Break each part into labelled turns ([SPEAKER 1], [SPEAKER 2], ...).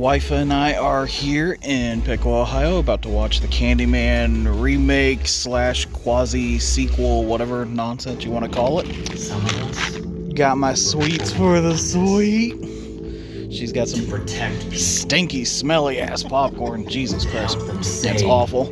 [SPEAKER 1] wife and I are here in Pickle, Ohio, about to watch the Candyman remake slash quasi sequel, whatever nonsense you want to call it.
[SPEAKER 2] Some of us
[SPEAKER 1] Got my sweets for the sweet. She's got some
[SPEAKER 2] protect people.
[SPEAKER 1] stinky, smelly ass popcorn. Jesus Christ,
[SPEAKER 2] Help them
[SPEAKER 1] it's
[SPEAKER 2] save.
[SPEAKER 1] awful.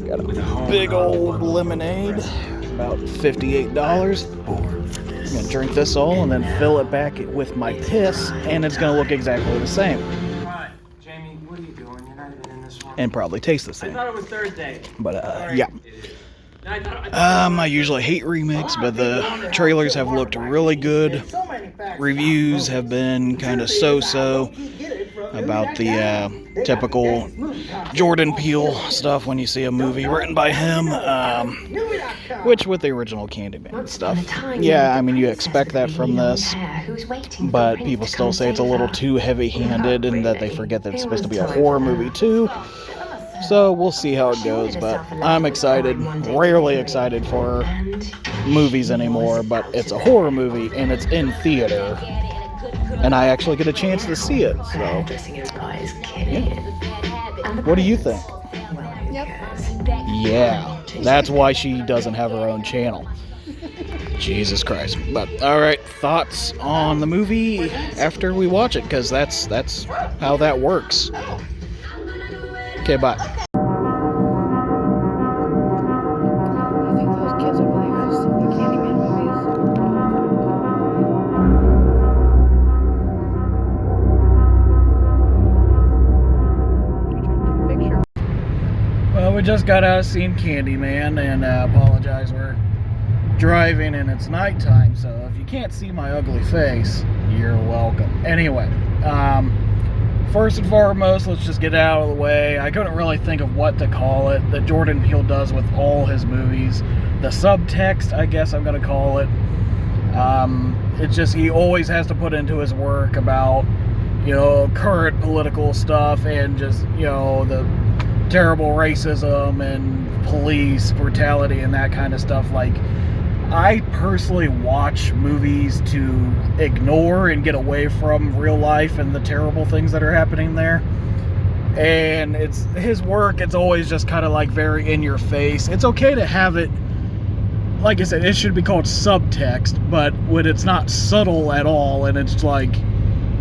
[SPEAKER 1] Got
[SPEAKER 2] With a
[SPEAKER 1] a
[SPEAKER 2] home
[SPEAKER 1] big
[SPEAKER 2] run
[SPEAKER 1] old
[SPEAKER 2] bottle of
[SPEAKER 1] lemonade,
[SPEAKER 2] president.
[SPEAKER 1] about $58.
[SPEAKER 2] Born for this.
[SPEAKER 1] I'm gonna drink this all and then fill it back with my piss, and it's gonna look exactly the same.
[SPEAKER 3] Hi, Jamie, what are you doing? You're not even in this one.
[SPEAKER 1] And probably taste the
[SPEAKER 3] I
[SPEAKER 1] same.
[SPEAKER 3] thought it was Thursday.
[SPEAKER 1] But
[SPEAKER 3] Sorry.
[SPEAKER 1] yeah.
[SPEAKER 3] No, I
[SPEAKER 1] I usually hate remakes, but the trailers have looked really good. Reviews have been kind of so-so about the typical Jordan Peele stuff when you see a movie written by him, which with the original Candyman stuff. Yeah, I mean, you expect that from this, but people still say it's a little too heavy-handed and that they forget that it's supposed to be a horror movie too. So we'll see how it goes, but I'm excited, rarely excited for movies anymore, but it's a horror movie and it's in theater, and I actually get a chance to see it, so yeah. What do you think? Yeah, that's why she doesn't have her own channel. Jesus Christ. But alright, thoughts on the movie after we watch it, because that's how that works. Okay, bye.
[SPEAKER 4] I think those kids over there have seen the Candyman movies.
[SPEAKER 1] Well, we just got out of seeing Candyman, and apologize, we're driving and it's nighttime, so if you can't see my ugly face, you're welcome. Anyway, first and foremost, let's just get it out of the way. I couldn't really think of what to call it that Jordan Peele does with all his movies. The subtext, I guess I'm going to call it. It's just he always has to put into his work about, current political stuff and just, the terrible racism and police brutality and that kind of stuff. Like, I personally watch movies to ignore and get away from real life and the terrible things that are happening there. And it's his work, it's always just kind of like very in your face. It's okay to have it, like I said, it should be called subtext, but when it's not subtle at all and it's like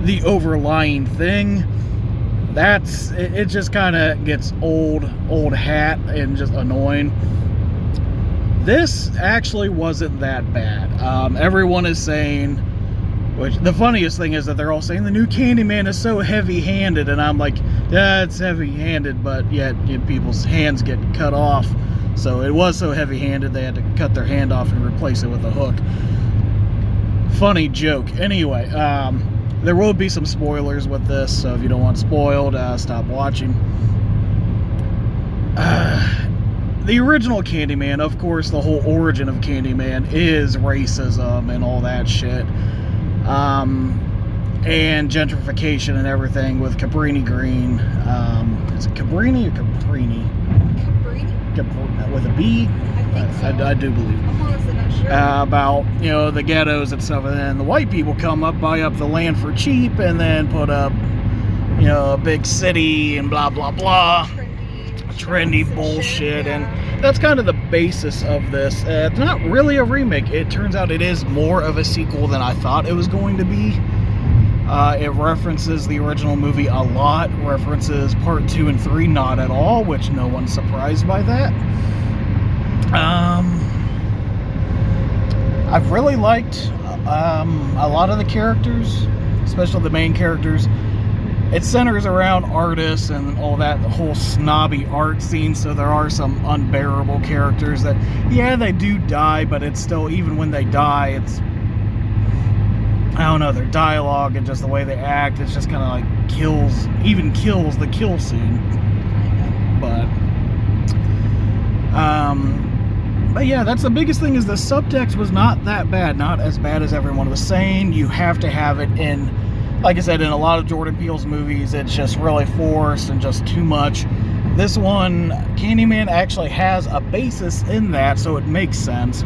[SPEAKER 1] the overlying thing, it just kind of gets old hat and just annoying. This actually wasn't that bad. Everyone is saying, which the funniest thing is that they're all saying the new Candyman is so heavy-handed, and I'm like, yeah, it's heavy-handed, but yet people's hands get cut off. So it was so heavy-handed they had to cut their hand off and replace it with a hook. Funny joke. Anyway, there will be some spoilers with this, so if you don't want spoiled, stop watching. The original Candyman, of course, the whole origin of Candyman is racism and all that shit. And gentrification and everything with Cabrini Green. Is it Cabrini or Caprini?
[SPEAKER 4] Cabrini?
[SPEAKER 1] With a B?
[SPEAKER 4] I think so.
[SPEAKER 1] I do believe.
[SPEAKER 4] I'm honestly not sure.
[SPEAKER 1] About, the ghettos and stuff, and then the white people come up, buy up the land for cheap, and then put up, a big city and blah, blah, blah. Trendy bullshit, and that's kind of the basis of this. It's not really a remake. It turns out it is more of a sequel than I thought it was going to be. It references the original movie a lot, references part 2 and 3 not at all, which no one's surprised by that. I've really liked a lot of the characters, especially the main characters. It centers around artists and all that, the whole snobby art scene, so there are some unbearable characters that, yeah, they do die, but it's still, even when they die, it's, I don't know, their dialogue and just the way they act, it's just kind of like kills the kill scene. But yeah, that's the biggest thing, is the subtext was not that bad, not as bad as everyone was saying. You have to have it in. Like I said, in a lot of Jordan Peele's movies, it's just really forced and just too much. This one, Candyman, actually has a basis in that, so it makes sense.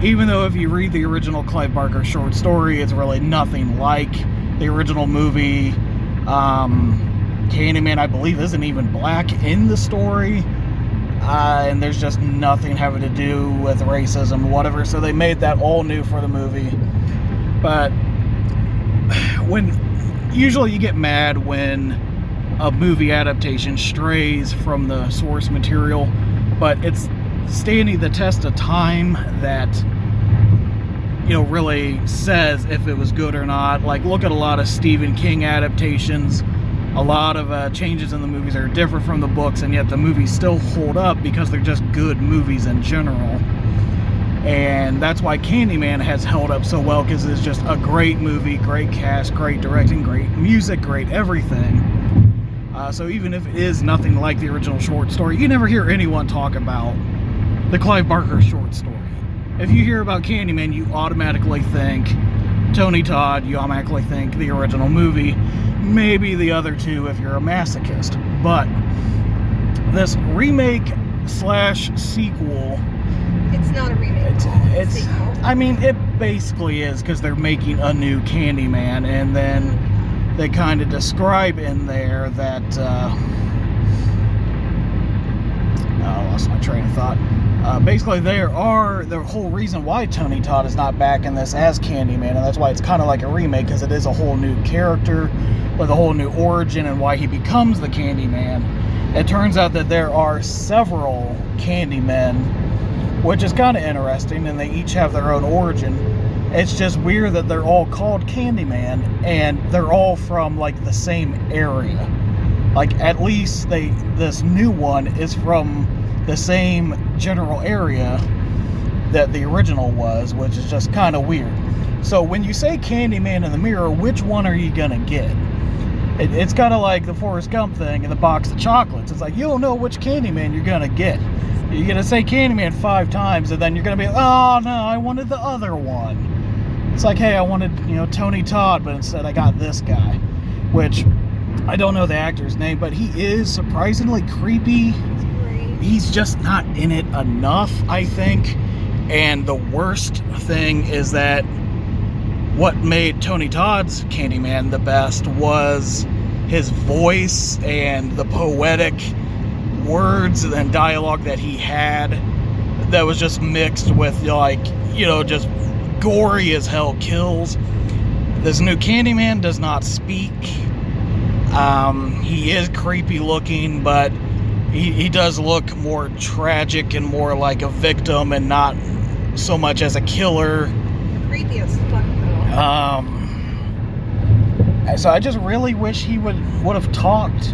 [SPEAKER 1] Even though if you read the original Clive Barker short story, it's really nothing like the original movie. Candyman, I believe, isn't even black in the story. And there's just nothing having to do with racism, whatever. So they made that all new for the movie. But usually you get mad when a movie adaptation strays from the source material, but it's standing the test of time that, you know, really says if it was good or not. Like, look at a lot of Stephen King adaptations. A lot of changes in the movies are different from the books, and yet the movies still hold up because they're just good movies in general. And that's why Candyman has held up so well, because it's just a great movie, great cast, great directing, great music, great everything. So even if it is nothing like the original short story, you never hear anyone talk about the Clive Barker short story. If you hear about Candyman, you automatically think Tony Todd, you automatically think the original movie, maybe the other two if you're a masochist. But this remake / sequel,
[SPEAKER 4] It's not a remake.
[SPEAKER 1] it's
[SPEAKER 4] a sequel.
[SPEAKER 1] I mean, it basically is, because they're making a new Candyman, and then they kind of describe in there that I lost my train of thought. Basically, the whole reason why Tony Todd is not back in this as Candyman, and that's why it's kind of like a remake, because it is a whole new character with a whole new origin and why he becomes the Candyman. It turns out that there are several Candymen, which is kind of interesting, and they each have their own origin. It's just weird that they're all called Candyman, and they're all from, like, the same area. Like, at least this new one is from the same general area that the original was, which is just kind of weird. So when you say Candyman in the mirror, which one are you gonna get? It's kind of like the Forrest Gump thing in the box of chocolates. It's like, you don't know which Candyman you're gonna get. You're gonna say Candyman 5 times, and then you're gonna be, oh no, I wanted the other one. It's like, hey, I wanted, Tony Todd, but instead I got this guy, which I don't know the actor's name, but he is surprisingly creepy. He's just not in it enough, I think. And the worst thing is that what made Tony Todd's Candyman the best was his voice and the poetic words and dialogue that he had that was just mixed with, like, just gory as hell kills. This new Candyman does not speak. He is creepy looking, but he does look more tragic and more like a victim and not so much as a killer.
[SPEAKER 4] Creepy as fuck though.
[SPEAKER 1] So I just really wish he would have talked,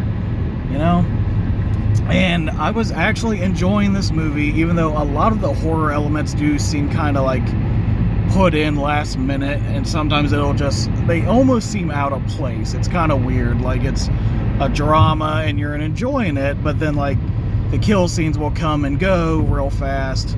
[SPEAKER 1] And I was actually enjoying this movie, even though a lot of the horror elements do seem kind of like put in last minute, and sometimes they almost seem out of place. It's kind of weird. Like, it's a drama and you're enjoying it, but then, like, the kill scenes will come and go real fast,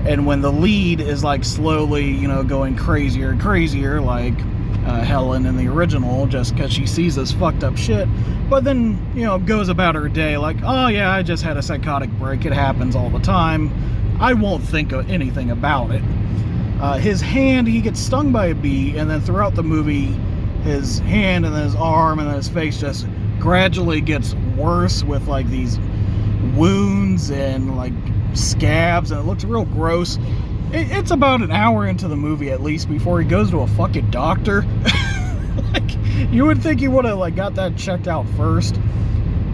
[SPEAKER 1] and when the lead is, like, slowly, going crazier and crazier, like Helen in the original, just because she sees this fucked up shit, but then, goes about her day like, oh yeah, I just had a psychotic break, it happens all the time, I won't think of anything about it. His hand, he gets stung by a bee, and then throughout the movie, his hand and then his arm and then his face just gradually gets worse with, like, these wounds and, like, scabs, and it looks real gross. It's about an hour into the movie, at least, before he goes to a fucking doctor. Like, you would think he would have, like, got that checked out first,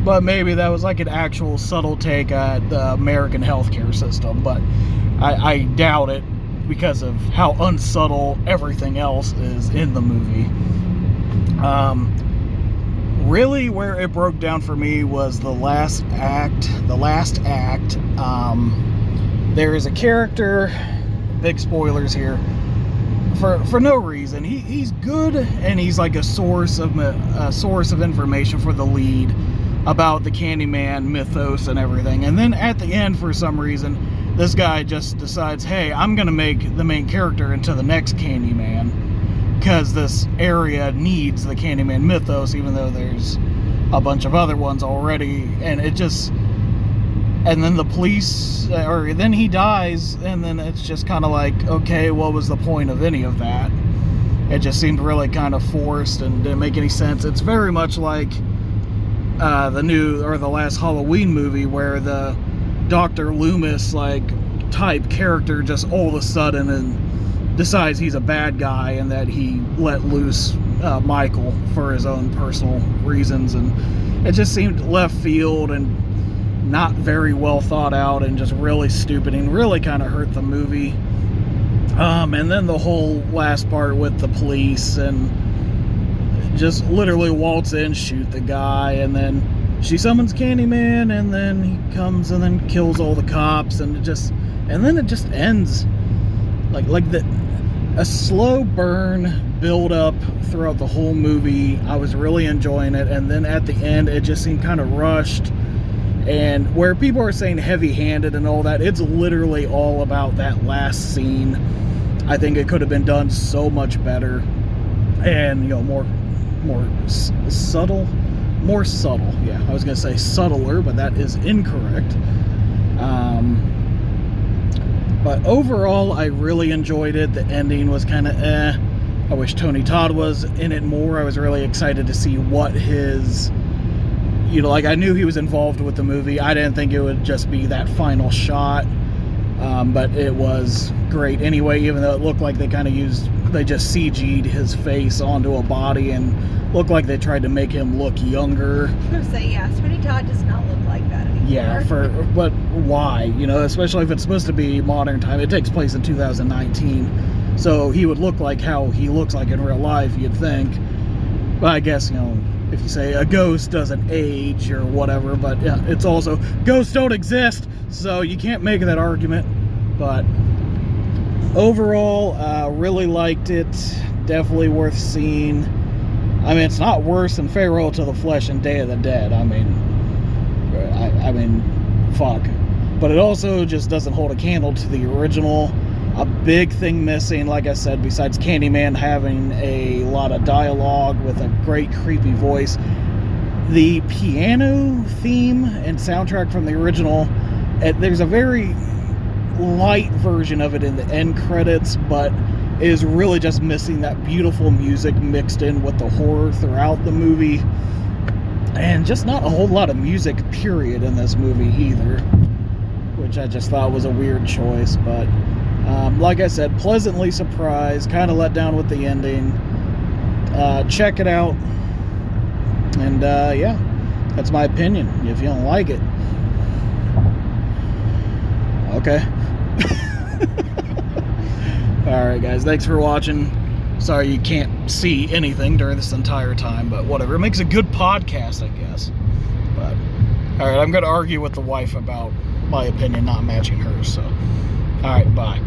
[SPEAKER 1] but maybe that was, like, an actual subtle take at the American healthcare system, but I doubt it, because of how unsubtle everything else is in the movie. Really, where it broke down for me was the last act. There is a character, big spoilers here, for no reason. He's good, and he's like a source of information for the lead about the Candyman mythos and everything. And then at the end, for some reason, this guy just decides, hey, I'm gonna make the main character into the next Candyman, because this area needs the Candyman mythos, even though there's a bunch of other ones already. And then the police, or then he dies, and then it's just kind of like, okay, what was the point of any of that? it just seemed really kind of forced and didn't make any sense. It's very much like the last Halloween movie, where the Dr. Loomis like type character just all of a sudden and decides he's a bad guy, and that he let loose Michael for his own personal reasons, and it just seemed left field and not very well thought out and just really stupid and really kind of hurt the movie. And then the whole last part with the police and just literally waltz in, shoot the guy, and then she summons Candyman, and then he comes and then kills all the cops, and then it just ends like a slow burn build up throughout the whole movie. I was really enjoying it, and then at the end it just seemed kind of rushed. And where people are saying heavy-handed and all that, it's literally all about that last scene. I think it could have been done so much better, and more subtle. Yeah, I was gonna say subtler, but that is incorrect. But overall, I really enjoyed it. The ending was kind of I wish Tony Todd was in it more. I was really excited to see what his, I knew he was involved with the movie. I didn't think it would just be that final shot, but it was great anyway, even though it looked like they just CG'd his face onto a body and looked like they tried to make him look younger.
[SPEAKER 4] I was going to say, yeah, Tony Todd does not look like that anymore.
[SPEAKER 1] Yeah, but why? Especially if it's supposed to be modern time. It takes place in 2019, so he would look like how he looks like in real life, you'd think. But I guess, if you say a ghost doesn't age or whatever, but yeah, it's also, ghosts don't exist, so you can't make that argument. But overall, really liked it. Definitely worth seeing. I mean, it's not worse than Farewell to the Flesh and Day of the Dead. I mean, fuck. But it also just doesn't hold a candle to the original. A big thing missing, like I said, besides Candyman having a lot of dialogue with a great creepy voice, the piano theme and soundtrack from the original, there's a very light version of it in the end credits, but it is really just missing that beautiful music mixed in with the horror throughout the movie. And just not a whole lot of music, period, in this movie either, which I just thought was a weird choice. But like I said, pleasantly surprised, kind of let down with the ending. Check it out. And yeah, that's my opinion. If you don't like it, okay. Alright guys, thanks for watching. Sorry you can't see anything during this entire time, but whatever. It makes a good podcast, I guess. But alright, I'm going to argue with the wife about my opinion not matching hers, so alright, bye.